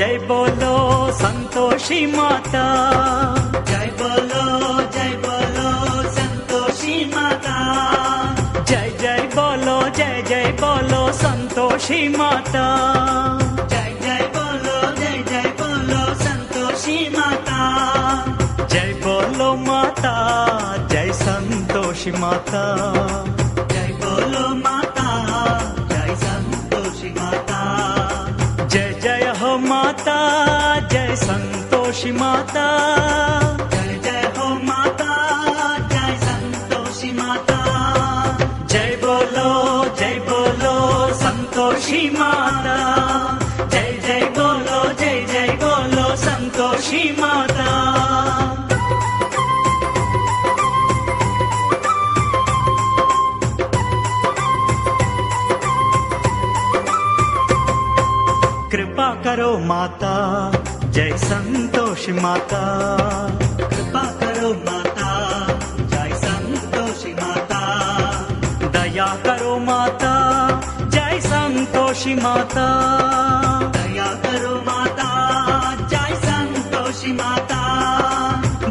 जय बोलो संतोषी माता, जय बोलो संतोषी माता, जय जय बोलो संतोषी माता, जय बोलो संतोषी माता, जय बोलो माता जय संतोषी माता, जय बोलो माता जय संतोषी माता, जय जय हो माता जय संतोषी माता, जय हो माता जय संतोषी माता, जय बोलो संतोषी माता, जय बोलो संतोषी माता। कृपा करो माता जय संतोषी माता, कृपा करो माता जय संतोषी माता, दया करो माता जय संतोषी माता, दया करो माता जय संतोषी माता,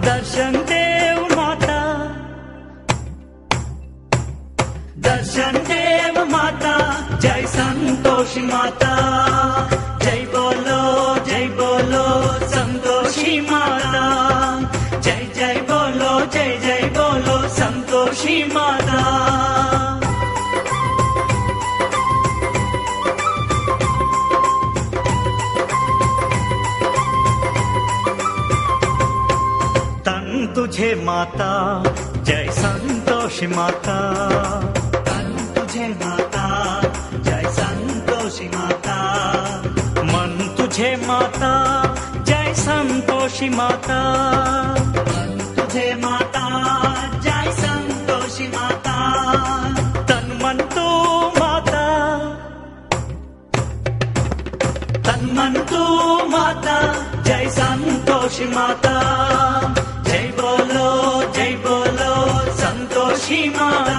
दर्शन देव माता, दर्शन देव माता जय संतोषी माता, जय बोलो संतोषी माता, जय बोलो संतोषी माता। तन तुझे माता जय संतोषी माता, तन तुझे माता जय संतोषी माता, मन तुझे माता जय संतोषी माता, मन तुझे माता जय संतोषी माता, तन मन तू माता, तन मन तू माता जय संतोषी माता, जय बोलो संतोषी माता,